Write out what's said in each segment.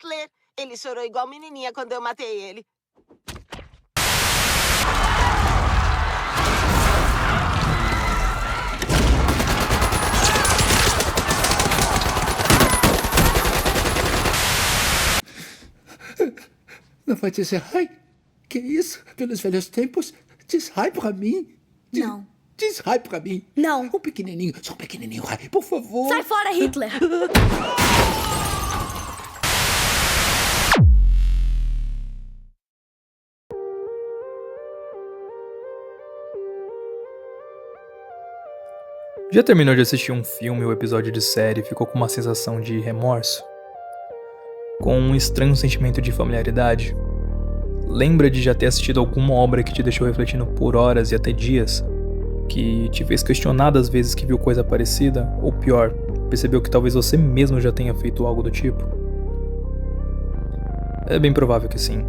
Hitler. Ele chorou igual menininha quando eu matei ele. Não vai dizer ai? Que isso? Pelos velhos tempos? Diz ai pra mim. Não. Diz ai pra mim. Não. Um pequenininho, só um pequenininho ai, por favor. Sai fora, Hitler! Já terminou de assistir um filme ou episódio de série e ficou com uma sensação de remorso? Com um estranho sentimento de familiaridade? Lembra de já ter assistido alguma obra que te deixou refletindo por horas e até dias? Que te fez questionar das vezes que viu coisa parecida? Ou pior, percebeu que talvez você mesmo já tenha feito algo do tipo? É bem provável que sim,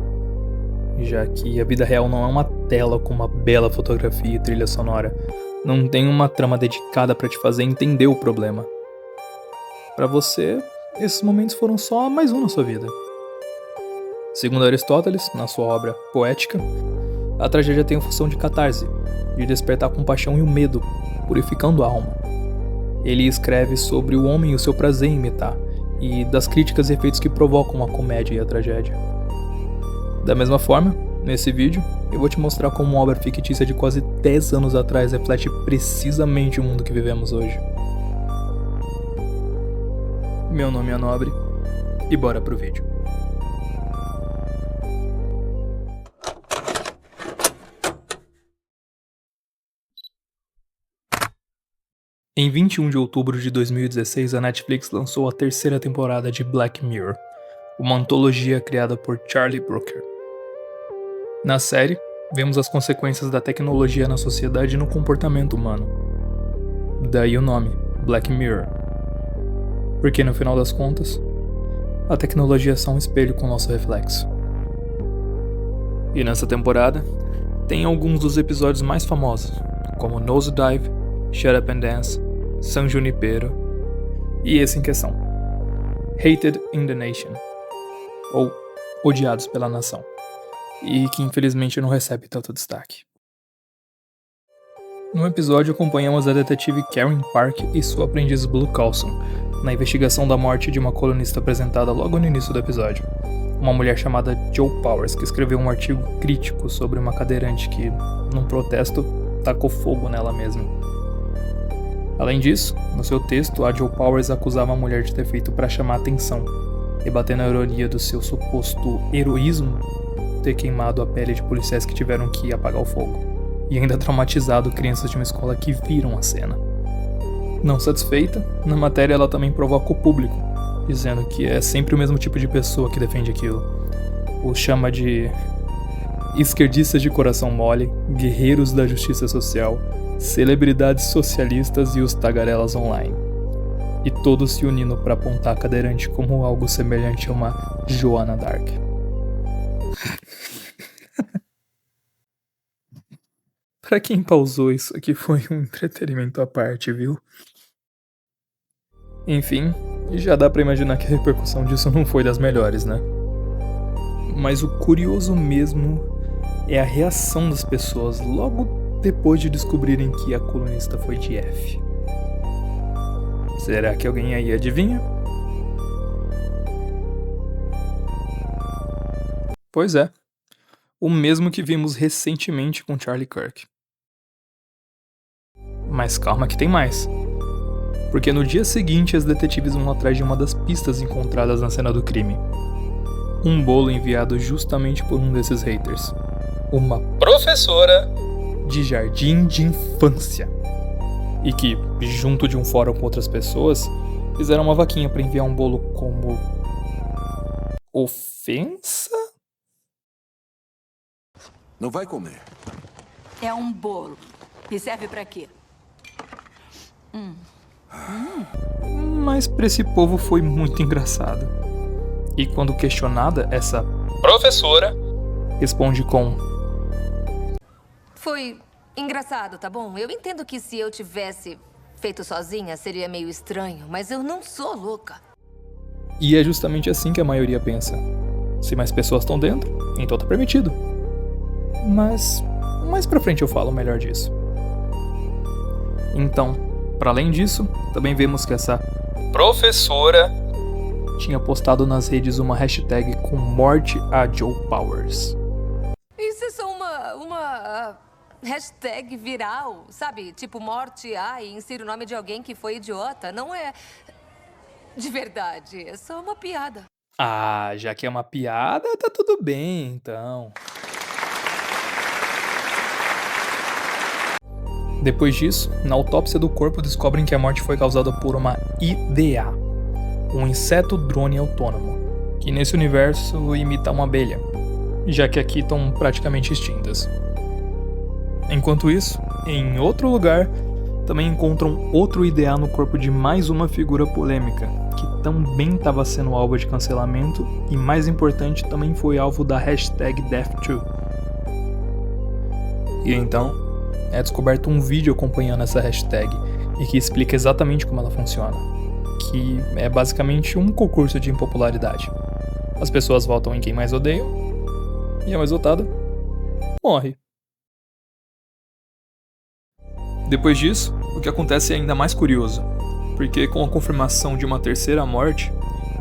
já que a vida real não é uma tela com uma bela fotografia e trilha sonora. Não tem uma trama dedicada para te fazer entender o problema. Para você, esses momentos foram só mais um na sua vida. Segundo Aristóteles, na sua obra Poética, a tragédia tem a função de catarse, de despertar a compaixão e o medo, purificando a alma. Ele escreve sobre o homem e o seu prazer em imitar, e das críticas e efeitos que provocam a comédia e a tragédia. Da mesma forma, nesse vídeo, eu vou te mostrar como uma obra fictícia de quase 10 anos atrás reflete precisamente o mundo que vivemos hoje. Meu nome é Nobre, e bora pro vídeo. Em 21 de outubro de 2016, a Netflix lançou a terceira temporada de Black Mirror, uma antologia criada por Charlie Brooker. Na série, vemos as consequências da tecnologia na sociedade e no comportamento humano. Daí o nome, Black Mirror. Porque no final das contas, a tecnologia é só um espelho com nosso reflexo. E nessa temporada, tem alguns dos episódios mais famosos, como Nosedive, Shut Up and Dance, San Junipero e esse em questão, Hated in the Nation, ou Odiados pela Nação, e que infelizmente não recebe tanto destaque. No episódio acompanhamos a detetive Karen Park e sua aprendiz Blue Coulson, na investigação da morte de uma colunista apresentada logo no início do episódio, uma mulher chamada Joe Powers, que escreveu um artigo crítico sobre uma cadeirante que, num protesto, tacou fogo nela mesma. Além disso, no seu texto, a Joe Powers acusava a mulher de ter feito para chamar atenção, debatendo a ironia do seu suposto heroísmo ter queimado a pele de policiais que tiveram que apagar o fogo, e ainda traumatizado crianças de uma escola que viram a cena. Não satisfeita, na matéria ela também provoca o público, dizendo que é sempre o mesmo tipo de pessoa que defende aquilo. Os chama de esquerdistas de coração mole, guerreiros da justiça social, celebridades socialistas e os tagarelas online. E todos se unindo para apontar a cadeirante como algo semelhante a uma Joana Dark. Pra quem pausou, isso aqui foi um entretenimento à parte, viu? Enfim, já dá pra imaginar que a repercussão disso não foi das melhores, né? Mas o curioso mesmo é a reação das pessoas logo depois de descobrirem que a colunista foi de F. Será que alguém aí adivinha? Pois é, o mesmo que vimos recentemente com Charlie Kirk. Mas calma que tem mais. Porque no dia seguinte as detetives vão atrás de uma das pistas encontradas na cena do crime. Um bolo enviado justamente por um desses haters. Uma professora de jardim de infância. E que, junto de um fórum com outras pessoas, fizeram uma vaquinha para enviar um bolo como ofensa? Não vai comer. É um bolo. E serve pra quê? Mas pra esse povo foi muito engraçado. E quando questionada, essa professora responde com: Foi engraçado, tá bom? Eu entendo que se eu tivesse feito sozinha seria meio estranho, mas eu não sou louca. E é justamente assim que a maioria pensa. Se mais pessoas estão dentro, então tá permitido. Mas mais pra frente eu falo melhor disso. Então, para além disso, também vemos que essa professora tinha postado nas redes uma hashtag com morte a Joe Powers. Isso é só uma hashtag viral, sabe? Tipo, morte a e insira o nome de alguém que foi idiota. Não é de verdade, é só uma piada. Ah, já que é uma piada, tá tudo bem, então. Depois disso, na autópsia do corpo descobrem que a morte foi causada por uma IDA, um inseto drone autônomo, que nesse universo imita uma abelha, já que aqui estão praticamente extintas. Enquanto isso, em outro lugar, também encontram outro IDA no corpo de mais uma figura polêmica, que também estava sendo alvo de cancelamento e, mais importante, também foi alvo da hashtag Death2. E então, é descoberto um vídeo acompanhando essa hashtag e que explica exatamente como ela funciona, que é basicamente um concurso de impopularidade. As pessoas votam em quem mais odeiam e a mais votada morre. Depois disso, o que acontece é ainda mais curioso, porque com a confirmação de uma terceira morte,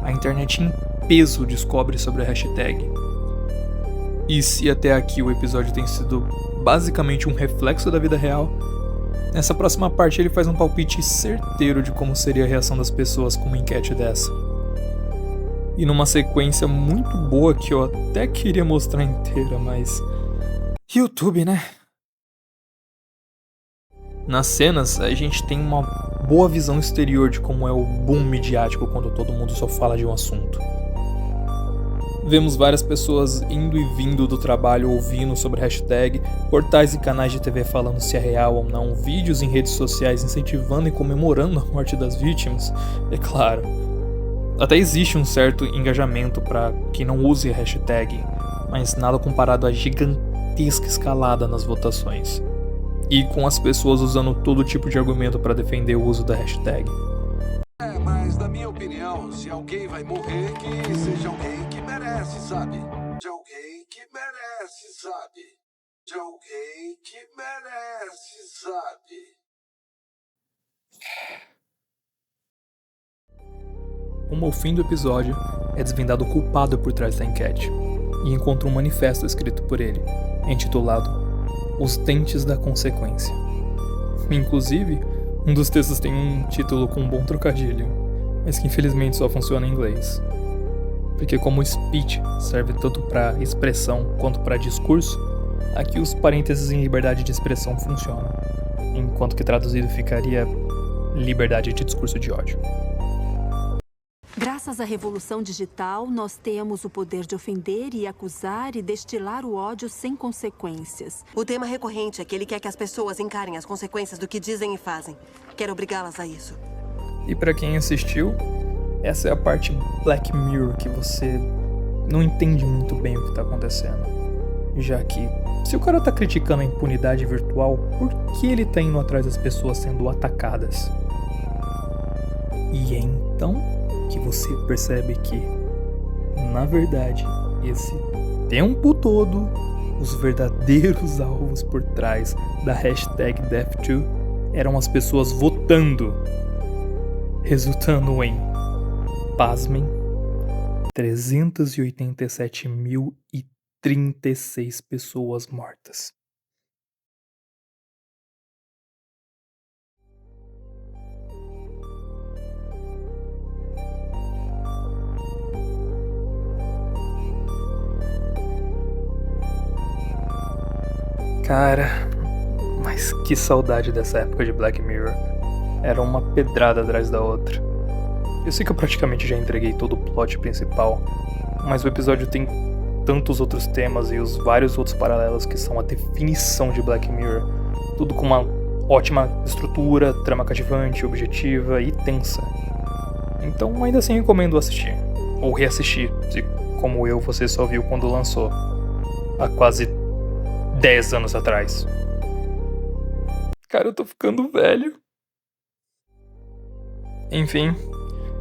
a internet em peso descobre sobre a hashtag. E se até aqui o episódio tem sido basicamente um reflexo da vida real, nessa próxima parte ele faz um palpite certeiro de como seria a reação das pessoas com uma enquete dessa. E numa sequência muito boa que eu até queria mostrar inteira, mas YouTube, né? Nas cenas, a gente tem uma boa visão exterior de como é o boom midiático quando todo mundo só fala de um assunto. Vemos várias pessoas indo e vindo do trabalho ouvindo sobre a hashtag, portais e canais de TV falando se é real ou não, vídeos em redes sociais incentivando e comemorando a morte das vítimas, é claro. Até existe um certo engajamento para quem não use a hashtag, mas nada comparado à gigantesca escalada nas votações. E com as pessoas usando todo tipo de argumento para defender o uso da hashtag. Mas na minha opinião, se alguém vai morrer, que seja alguém que merece, sabe? De alguém que merece, sabe? De alguém que merece, sabe? Como ao fim do episódio, é desvendado o culpado por trás da enquete, e encontra um manifesto escrito por ele, intitulado Os Dentes da Consequência. Inclusive, um dos textos tem um título com um bom trocadilho, mas que infelizmente só funciona em inglês. Porque como speech serve tanto para expressão quanto para discurso, aqui os parênteses em liberdade de expressão funcionam, enquanto que traduzido ficaria liberdade de discurso de ódio. Graças à revolução digital, nós temos o poder de ofender e acusar e destilar o ódio sem consequências. O tema recorrente é que ele quer que as pessoas encarem as consequências do que dizem e fazem. Quer obrigá-las a isso. E pra quem assistiu, essa é a parte Black Mirror que você não entende muito bem o que tá acontecendo. Já que, se o cara tá criticando a impunidade virtual, por que ele tá indo atrás das pessoas sendo atacadas? E é então que você percebe que, na verdade, esse tempo todo, os verdadeiros alvos por trás da hashtag Death2 eram as pessoas votando, resultando em, pasmem, 387.036 pessoas mortas. Cara, mas que saudade dessa época de Black Mirror. Era uma pedrada atrás da outra. Eu sei que eu praticamente já entreguei todo o plot principal, mas o episódio tem tantos outros temas e os vários outros paralelos que são a definição de Black Mirror. Tudo com uma ótima estrutura, trama cativante, objetiva e tensa. Então ainda assim recomendo assistir, ou reassistir, se como eu você só viu quando lançou, há quase 10 anos atrás. Cara, eu tô ficando velho. Enfim,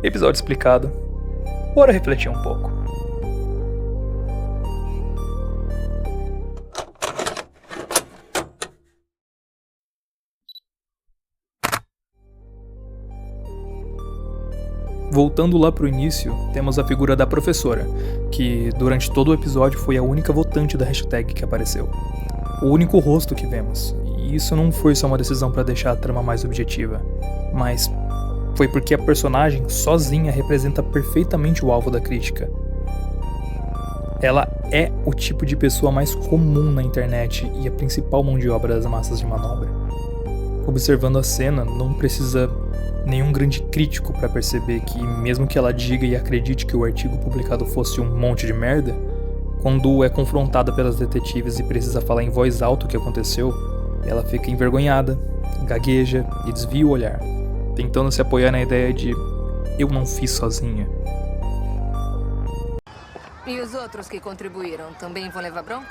episódio explicado. Bora refletir um pouco. Voltando lá pro início, temos a figura da professora, que durante todo o episódio foi a única votante da hashtag que apareceu. O único rosto que vemos, e isso não foi só uma decisão para deixar a trama mais objetiva, mas foi porque a personagem sozinha representa perfeitamente o alvo da crítica. Ela é o tipo de pessoa mais comum na internet e a principal mão de obra das massas de manobra. Observando a cena, não precisa nenhum grande crítico para perceber que, mesmo que ela diga e acredite que o artigo publicado fosse um monte de merda, quando é confrontada pelas detetives e precisa falar em voz alta o que aconteceu, ela fica envergonhada, gagueja e desvia o olhar, tentando se apoiar na ideia de eu não fiz sozinha. E os outros que contribuíram também vão levar bronca?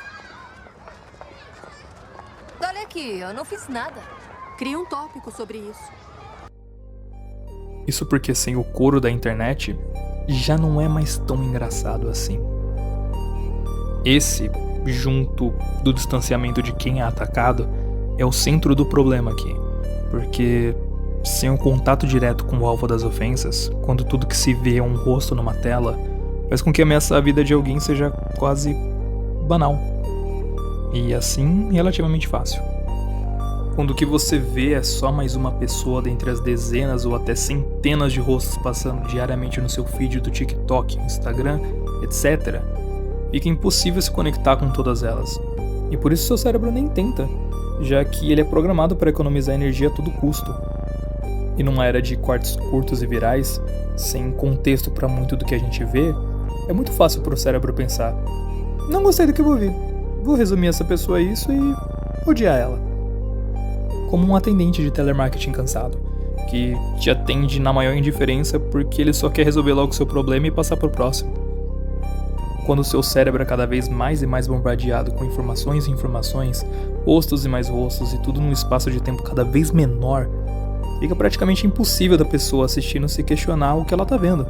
Olha aqui, eu não fiz nada. Cria um tópico sobre isso. Isso porque sem o coro da internet, já não é mais tão engraçado assim. Esse, junto do distanciamento de quem é atacado, é o centro do problema aqui. Porque sem o contato direto com o alvo das ofensas, quando tudo que se vê é um rosto numa tela, faz com que ameaçar a vida de alguém seja quase banal. E assim, relativamente fácil. Quando o que você vê é só mais uma pessoa dentre as dezenas ou até centenas de rostos passando diariamente no seu feed do TikTok, Instagram, etc., fica impossível se conectar com todas elas. E por isso seu cérebro nem tenta, já que ele é programado para economizar energia a todo custo. E numa era de cortes curtos e virais, sem contexto para muito do que a gente vê, é muito fácil para o cérebro pensar: não gostei do que eu ouvi, vou resumir essa pessoa a isso e odiar ela. Como um atendente de telemarketing cansado, que te atende na maior indiferença porque ele só quer resolver logo o seu problema e passar pro próximo. Quando o seu cérebro é cada vez mais e mais bombardeado com informações e informações, rostos e mais rostos e tudo num espaço de tempo cada vez menor, fica praticamente impossível da pessoa assistindo se questionar o que ela tá vendo.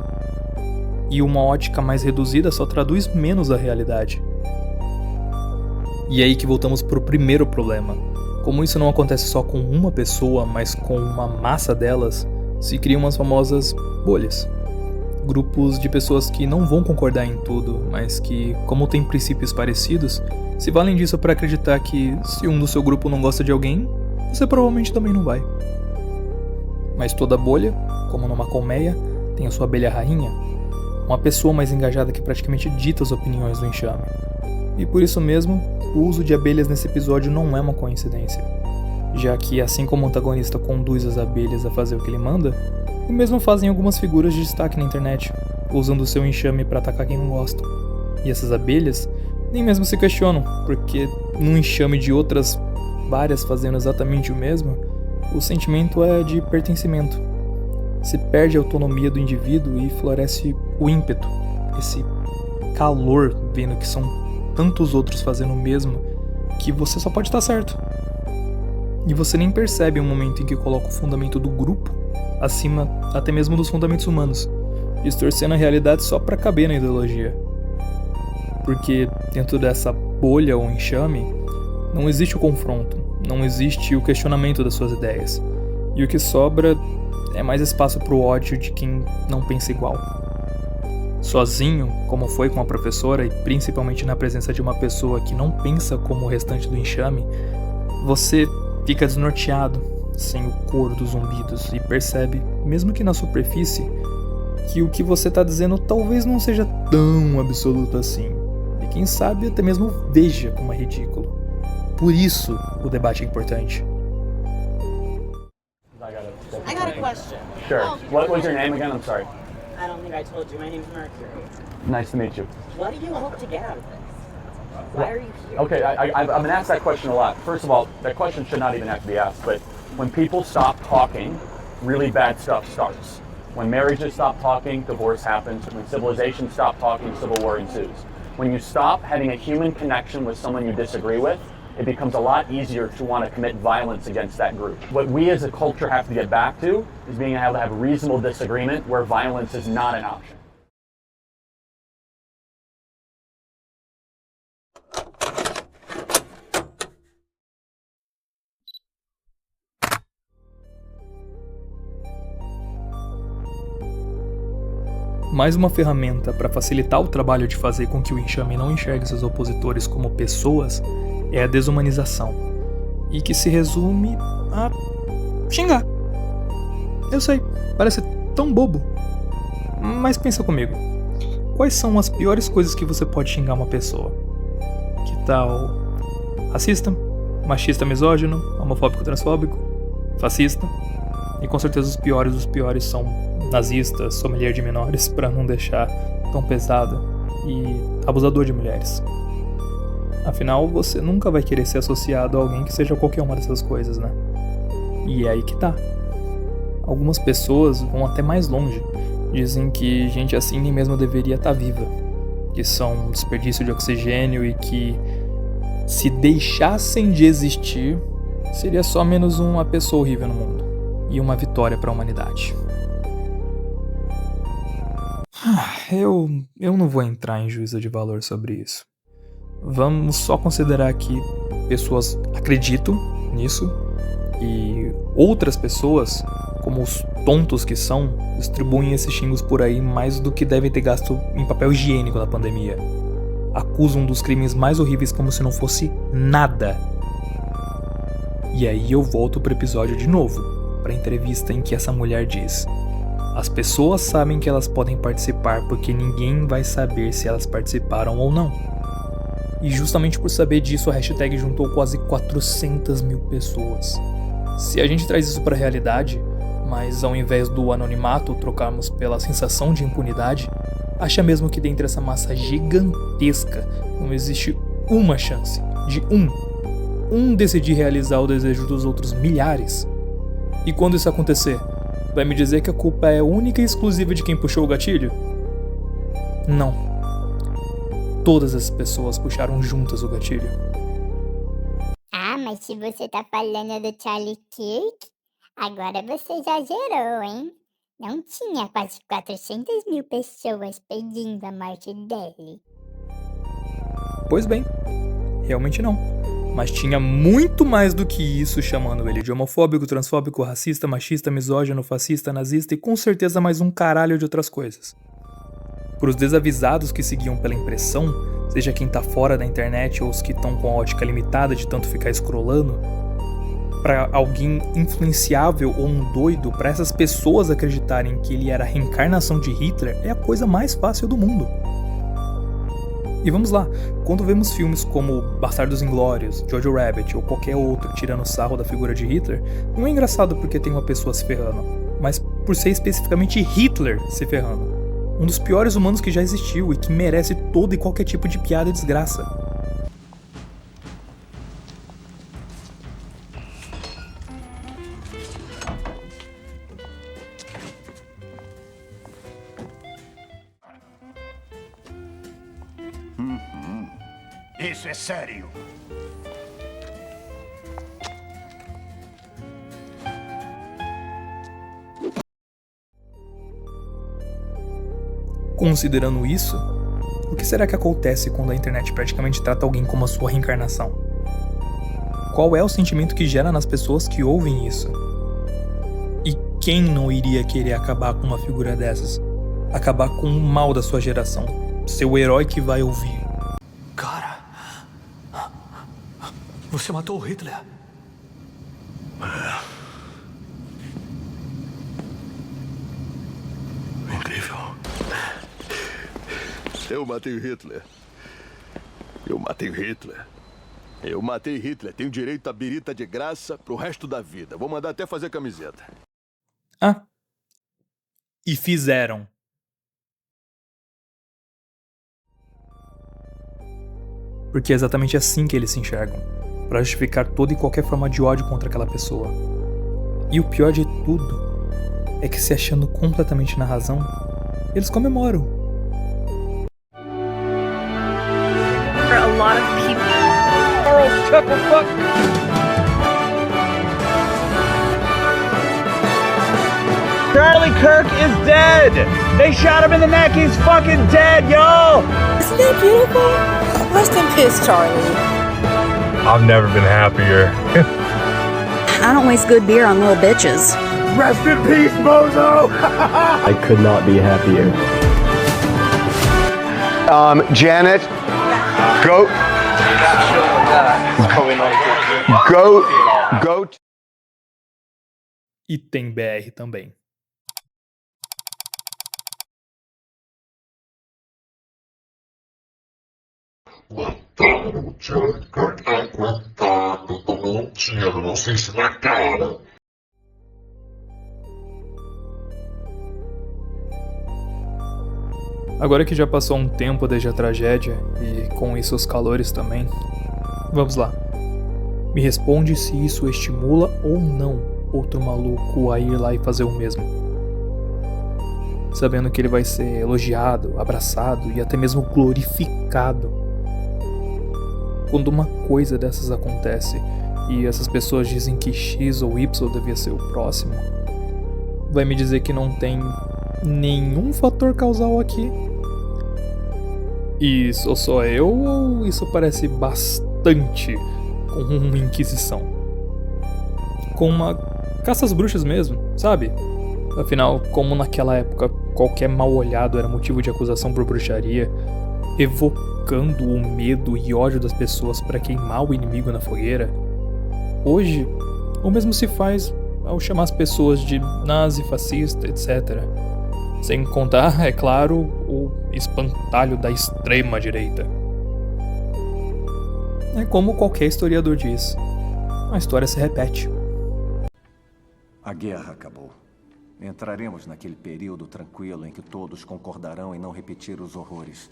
E uma ótica mais reduzida só traduz menos a realidade. E é aí que voltamos pro primeiro problema. Como isso não acontece só com uma pessoa, mas com uma massa delas, se criam umas famosas bolhas. Grupos de pessoas que não vão concordar em tudo, mas que, como têm princípios parecidos, se valem disso para acreditar que se um do seu grupo não gosta de alguém, você provavelmente também não vai. Mas toda bolha, como numa colmeia, tem a sua abelha rainha, uma pessoa mais engajada que praticamente dita as opiniões do enxame. E por isso mesmo, o uso de abelhas nesse episódio não é uma coincidência, já que assim como o antagonista conduz as abelhas a fazer o que ele manda, o mesmo fazem algumas figuras de destaque na internet, usando o seu enxame para atacar quem não gosta. E essas abelhas nem mesmo se questionam, porque num enxame de outras várias fazendo exatamente o mesmo, o sentimento é de pertencimento. Se perde a autonomia do indivíduo e floresce o ímpeto, esse calor vendo que são tantos outros fazendo o mesmo, que você só pode estar certo. E você nem percebe o momento em que coloca o fundamento do grupo acima até mesmo dos fundamentos humanos, distorcendo a realidade só para caber na ideologia. Porque dentro dessa bolha ou enxame, não existe o confronto, não existe o questionamento das suas ideias. E o que sobra é mais espaço para o ódio de quem não pensa igual. Sozinho, como foi com a professora e principalmente na presença de uma pessoa que não pensa como o restante do enxame, você fica desnorteado, sem o coro dos zumbidos e percebe, mesmo que na superfície, que o que você tá dizendo talvez não seja tão absoluto assim, e quem sabe até mesmo veja como é ridículo. Por isso, o debate é importante. I got a question. Sure. What was your name again? I'm sorry. I don't think I told you. My name's Mercury. Nice to meet you. What do you hope to get out of this? Why are you here? Okay, I've been asked that question a lot. First of all, that question should not even have to be asked, but when people stop talking, really bad stuff starts. When marriages stop talking, divorce happens. When civilizations stop talking, civil war ensues. When you stop having a human connection with someone you disagree with, it becomes a lot easier to want to commit violence against that group. What we as a culture have to get back to is being able to have reasonable disagreement where violence is not an option. Mais uma ferramenta para facilitar o trabalho de fazer com que o enxame não enxergue seus opositores como pessoas é a desumanização, e que se resume a xingar. Eu sei, parece tão bobo, mas pensa comigo. Quais são as piores coisas que você pode xingar uma pessoa? Que tal racista, machista, misógino, homofóbico, transfóbico, fascista? E com certeza os piores dos piores são nazista, sommelier de menores, pra não deixar tão pesado, e abusador de mulheres. Afinal, você nunca vai querer ser associado a alguém que seja qualquer uma dessas coisas, né? E é aí que tá. Algumas pessoas vão até mais longe. Dizem que gente assim nem mesmo deveria estar viva, que são um desperdício de oxigênio e que, se deixassem de existir, seria só menos uma pessoa horrível no mundo e uma vitória para a humanidade. Eu não vou entrar em juízo de valor sobre isso. Vamos só considerar que pessoas acreditam nisso e outras pessoas, como os tontos que são, distribuem esses xingos por aí mais do que devem ter gasto em papel higiênico na pandemia. Acusam dos crimes mais horríveis como se não fosse nada. E aí eu volto pro episódio de novo, pra entrevista em que essa mulher diz: as pessoas sabem que elas podem participar porque ninguém vai saber se elas participaram ou não. E justamente por saber disso, a hashtag juntou quase 400 mil pessoas. Se a gente traz isso pra realidade, mas ao invés do anonimato trocarmos pela sensação de impunidade, acha mesmo que dentre essa massa gigantesca não existe uma chance de um decidir realizar o desejo dos outros milhares? E quando isso acontecer, vai me dizer que a culpa é única e exclusiva de quem puxou o gatilho? Não. Todas as pessoas puxaram juntas o gatilho. Ah, mas se você tá falando do Charlie Kirk, agora você exagerou, hein? Não tinha quase 400 mil pessoas pedindo a morte dele. Pois bem, realmente não. Mas tinha muito mais do que isso chamando ele de homofóbico, transfóbico, racista, machista, misógino, fascista, nazista e com certeza mais um caralho de outras coisas. Para os desavisados que seguiam pela impressão, seja quem tá fora da internet ou os que estão com a ótica limitada de tanto ficar scrollando, para alguém influenciável ou um doido, para essas pessoas acreditarem que ele era a reencarnação de Hitler, é a coisa mais fácil do mundo. E vamos lá, quando vemos filmes como Bastardos Inglórios, Jojo Rabbit ou qualquer outro tirando sarro da figura de Hitler, não é engraçado porque tem uma pessoa se ferrando, mas por ser especificamente Hitler se ferrando. Um dos piores humanos que já existiu e que merece todo e qualquer tipo de piada e desgraça. Isso é sério. Considerando isso, o que será que acontece quando a internet praticamente trata alguém como a sua reencarnação? Qual é o sentimento que gera nas pessoas que ouvem isso? E quem não iria querer acabar com uma figura dessas? Acabar com o mal da sua geração? Ser o herói que vai ouvir? Cara, você matou o Hitler. Incrível. Eu matei Hitler. Eu matei Hitler. Eu matei Hitler. Tenho direito à birita de graça pro resto da vida. Vou mandar até fazer camiseta. Ah. E fizeram. Porque é exatamente assim que eles se enxergam, para justificar toda e qualquer forma de ódio contra aquela pessoa. E o pior de tudo é que, se achando completamente na razão, eles comemoram. For a lot of people. Charlie Kirk is dead! They shot him in the neck, he's fucking dead, yo! Isn't that beautiful? Rest in peace, Charlie. I've never been happier. I don't waste good beer on little bitches. Rest in peace, bozo! I could not be happier. Janet, go. Go. E tem BR também. Mataram o Charlie Kirk. Aguentado, tomou um tiro, não sei se mataram. Agora que já passou um tempo desde a tragédia, e com isso os calores também, vamos lá. Me responde se isso estimula ou não outro maluco a ir lá e fazer o mesmo. Sabendo que ele vai ser elogiado, abraçado e até mesmo glorificado. Quando uma coisa dessas acontece e essas pessoas dizem que X ou Y devia ser o próximo, vai me dizer que não tem nenhum fator causal aqui? E sou só eu ou isso parece bastante com uma inquisição? Com uma caça às bruxas mesmo, sabe? Afinal, como naquela época qualquer mal olhado era motivo de acusação por bruxaria, evocando o medo e ódio das pessoas para queimar o inimigo na fogueira, hoje o mesmo se faz ao chamar as pessoas de nazi, fascista, etc. Sem contar, é claro, o espantalho da extrema-direita. É como qualquer historiador diz, a história se repete. A guerra acabou. Entraremos naquele período tranquilo em que todos concordarão em não repetir os horrores.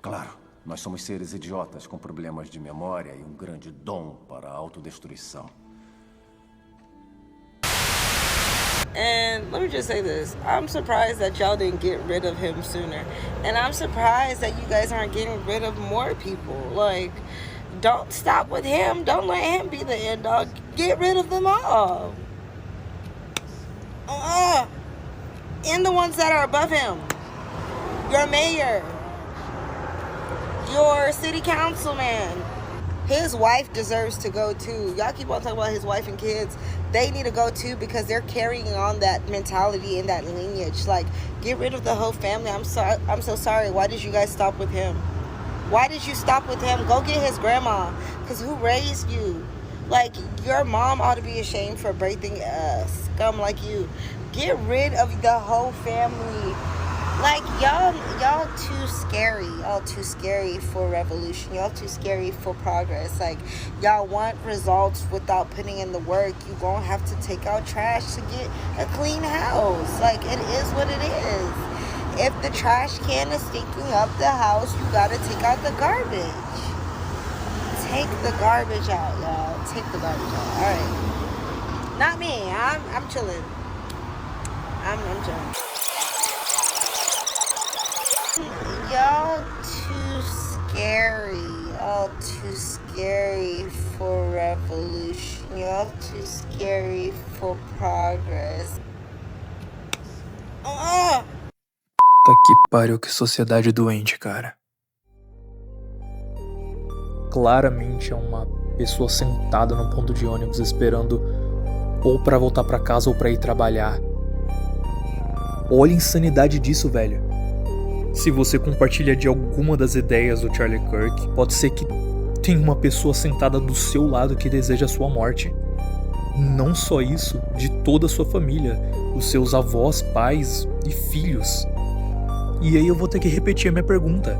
Claro, nós somos seres idiotas com problemas de memória e um grande dom para a autodestruição. And let me just say this. I'm surprised that y'all didn't get rid of him sooner. And I'm surprised that you guys aren't getting rid of more people. Like, don't stop with him. Don't let him be the end dog. Get rid of them all. And the ones that are above him. Your mayor. Your city councilman. His wife deserves to go too. Y'all keep on talking about his wife and kids. They need to go too because they're carrying on that mentality and that lineage. Like, get rid of the whole family. I'm so sorry. Why did you guys stop with him? Why did you stop with him? Go get his grandma. Because who raised you? Like, your mom ought to be ashamed for breathing scum like you. Get rid of the whole family. Like, y'all too scary. Y'all too scary for revolution. Y'all too scary for progress. Like, y'all want results without putting in the work. You gonna have to take out trash to get a clean house. Like, it is what it is. If the trash can is stinking up the house, you gotta take out the garbage. Take the garbage out, y'all. Take the garbage out. All right. Not me. I'm chilling. I'm chilling. Y'all too scary. Y'all too scary for revolution. Y'all too scary for progress. Tá que pariu, que sociedade doente, cara. Claramente é uma pessoa sentada num ponto de ônibus esperando ou pra voltar pra casa ou pra ir trabalhar. Olha a insanidade disso, velho. Se você compartilha de alguma das ideias do Charlie Kirk, pode ser que tenha uma pessoa sentada do seu lado que deseja a sua morte. Não só isso, de toda a sua família, os seus avós, pais e filhos. E aí eu vou ter que repetir a minha pergunta.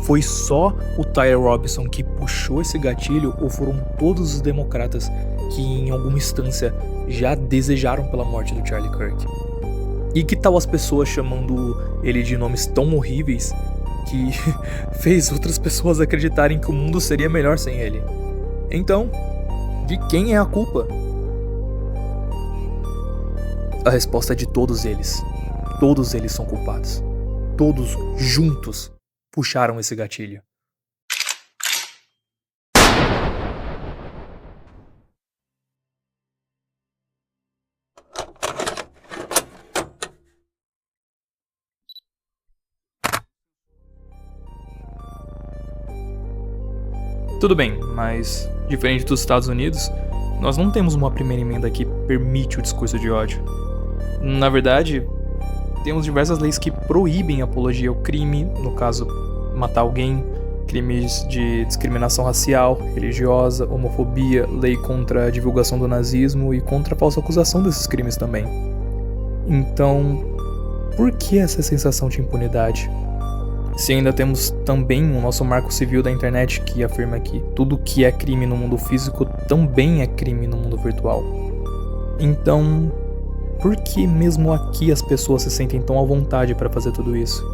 Foi só o Tyler Robinson que puxou esse gatilho ou foram todos os democratas que em alguma instância já desejaram pela morte do Charlie Kirk? E que tal as pessoas chamando ele de nomes tão horríveis que fez outras pessoas acreditarem que o mundo seria melhor sem ele? Então, de quem é a culpa? A resposta é de todos eles. Todos eles são culpados. Todos juntos puxaram esse gatilho. Tudo bem, mas diferente dos Estados Unidos, nós não temos uma primeira emenda que permite o discurso de ódio. Na verdade, temos diversas leis que proíbem a apologia ao crime, no caso, matar alguém, crimes de discriminação racial, religiosa, homofobia, lei contra a divulgação do nazismo e contra a falsa acusação desses crimes também. Então, por que essa sensação de impunidade? Se ainda temos também o nosso marco civil da internet que afirma que tudo que é crime no mundo físico também é crime no mundo virtual. Então, por que mesmo aqui as pessoas se sentem tão à vontade para fazer tudo isso?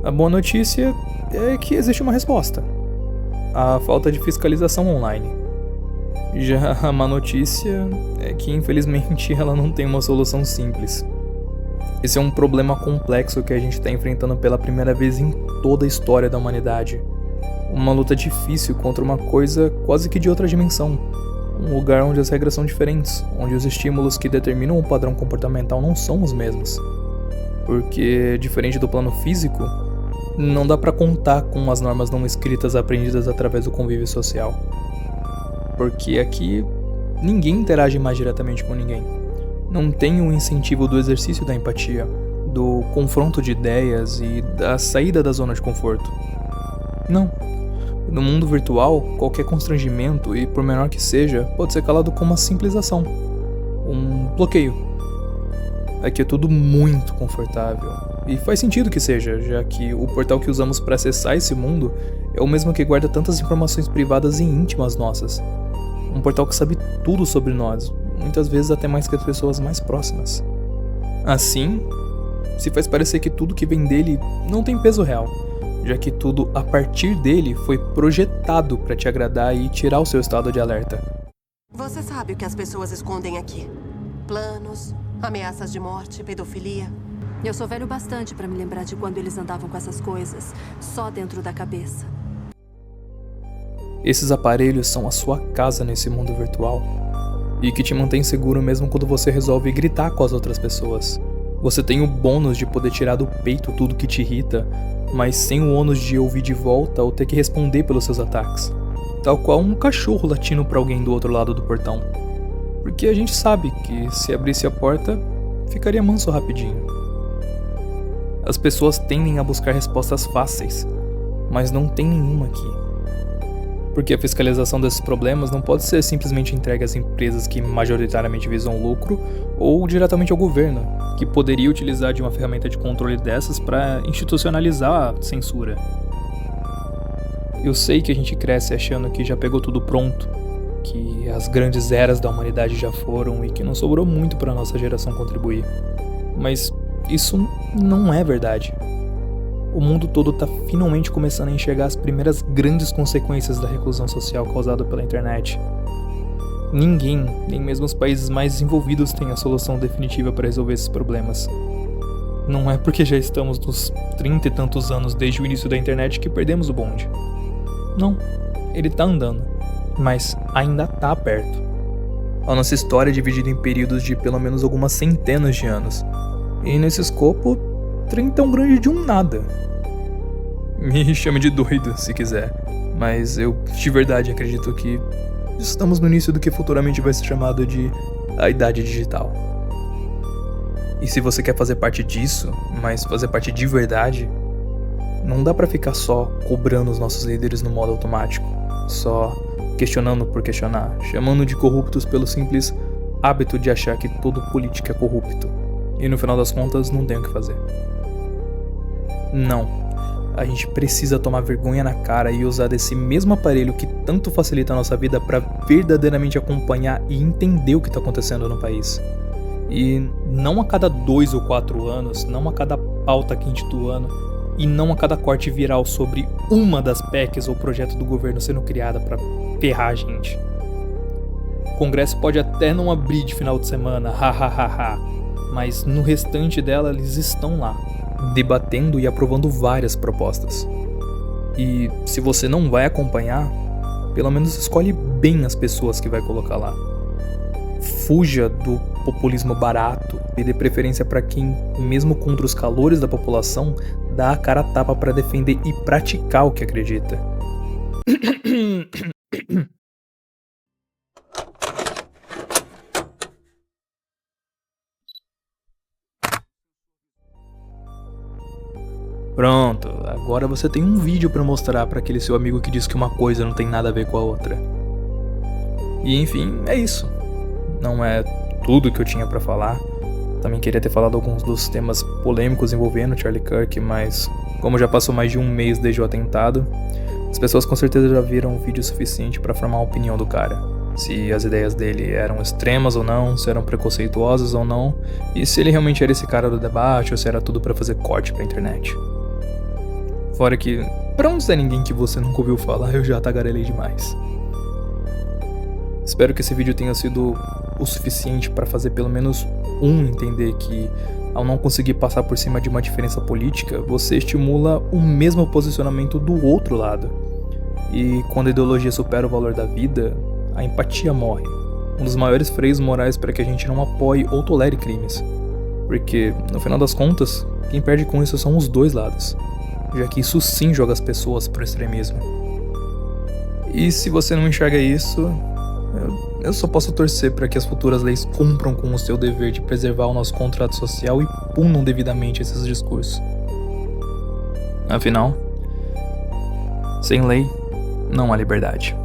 A boa notícia é que existe uma resposta: a falta de fiscalização online. Já a má notícia é que infelizmente ela não tem uma solução simples. Esse é um problema complexo que a gente está enfrentando pela primeira vez em toda a história da humanidade. Uma luta difícil contra uma coisa quase que de outra dimensão. Um lugar onde as regras são diferentes, onde os estímulos que determinam o padrão comportamental não são os mesmos. Porque, diferente do plano físico, não dá pra contar com as normas não escritas aprendidas através do convívio social. Porque aqui, ninguém interage mais diretamente com ninguém. Não tem o incentivo do exercício da empatia, do confronto de ideias e da saída da zona de conforto. Não. No mundo virtual, qualquer constrangimento, e por menor que seja, pode ser calado com uma simples ação. Um bloqueio. Aqui é tudo muito confortável. E faz sentido que seja, já que o portal que usamos para acessar esse mundo é o mesmo que guarda tantas informações privadas e íntimas nossas. Um portal que sabe tudo sobre nós, muitas vezes até mais que as pessoas mais próximas. Assim, se faz parecer que tudo que vem dele não tem peso real, já que tudo a partir dele foi projetado para te agradar e tirar o seu estado de alerta. Você sabe o que as pessoas escondem aqui? Planos, ameaças de morte, pedofilia. Eu sou velho bastante para me lembrar de quando eles andavam com essas coisas, só dentro da cabeça. Esses aparelhos são a sua casa nesse mundo virtual, e que te mantém seguro mesmo quando você resolve gritar com as outras pessoas. Você tem o bônus de poder tirar do peito tudo que te irrita, mas sem o ônus de ouvir de volta ou ter que responder pelos seus ataques. Tal qual um cachorro latindo pra alguém do outro lado do portão. Porque a gente sabe que se abrisse a porta, ficaria manso rapidinho. As pessoas tendem a buscar respostas fáceis, mas não tem nenhuma aqui. Porque a fiscalização desses problemas não pode ser simplesmente entregue às empresas que majoritariamente visam lucro ou diretamente ao governo, que poderia utilizar de uma ferramenta de controle dessas para institucionalizar a censura. Eu sei que a gente cresce achando que já pegou tudo pronto, que as grandes eras da humanidade já foram e que não sobrou muito para nossa geração contribuir. Mas isso não é verdade. O mundo todo está finalmente começando a enxergar as primeiras grandes consequências da reclusão social causada pela internet. Ninguém, nem mesmo os países mais desenvolvidos, tem a solução definitiva para resolver esses problemas. Não é porque já estamos nos 30 e tantos anos desde o início da internet que perdemos o bonde. Não, ele tá andando, mas ainda tá perto. A nossa história é dividida em períodos de pelo menos algumas centenas de anos. E nesse escopo, 30 é um grande de um nada. Me chame de doido, se quiser, mas eu de verdade acredito que estamos no início do que futuramente vai ser chamado de a Idade Digital. E se você quer fazer parte disso, mas fazer parte de verdade, não dá pra ficar só cobrando os nossos líderes no modo automático, só questionando por questionar, chamando de corruptos pelo simples hábito de achar que todo político é corrupto, e no final das contas não tem o que fazer. Não, a gente precisa tomar vergonha na cara e usar desse mesmo aparelho que tanto facilita a nossa vida para verdadeiramente acompanhar e entender o que está acontecendo no país. E não a cada 2 ou 4 anos, não a cada pauta quente do ano, e não a cada corte viral sobre uma das PECs ou projeto do governo sendo criada para ferrar a gente. O Congresso pode até não abrir de final de semana, hahaha, mas no restante dela eles estão lá, debatendo e aprovando várias propostas. E se você não vai acompanhar, pelo menos escolhe bem as pessoas que vai colocar lá. Fuja do populismo barato e dê preferência para quem, mesmo contra os calores da população, dá a cara a tapa para defender e praticar o que acredita. Pronto, agora você tem um vídeo pra mostrar pra aquele seu amigo que diz que uma coisa não tem nada a ver com a outra. E enfim, é isso. Não é tudo que eu tinha pra falar. Também queria ter falado alguns dos temas polêmicos envolvendo Charlie Kirk, mas como já passou mais de um mês desde o atentado, as pessoas com certeza já viram o vídeo suficiente pra formar a opinião do cara. Se as ideias dele eram extremas ou não, se eram preconceituosas ou não, e se ele realmente era esse cara do debate ou se era tudo pra fazer corte pra internet. Fora que, pra não dizer ninguém que você nunca ouviu falar, eu já tagarelei demais. Espero que esse vídeo tenha sido o suficiente para fazer pelo menos um entender que, ao não conseguir passar por cima de uma diferença política, você estimula o mesmo posicionamento do outro lado. E quando a ideologia supera o valor da vida, a empatia morre. Um dos maiores freios morais para que a gente não apoie ou tolere crimes. Porque, no final das contas, quem perde com isso são os dois lados, já que isso sim joga as pessoas pro extremismo. E se você não enxerga isso, eu só posso torcer para que as futuras leis cumpram com o seu dever de preservar o nosso contrato social e punam devidamente esses discursos. Afinal, sem lei, não há liberdade.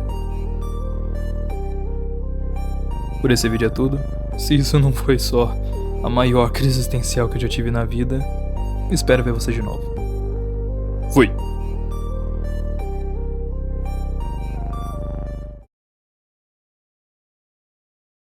Por esse vídeo é tudo. Se isso não foi só a maior crise existencial que eu já tive na vida, espero ver você de novo. Fui!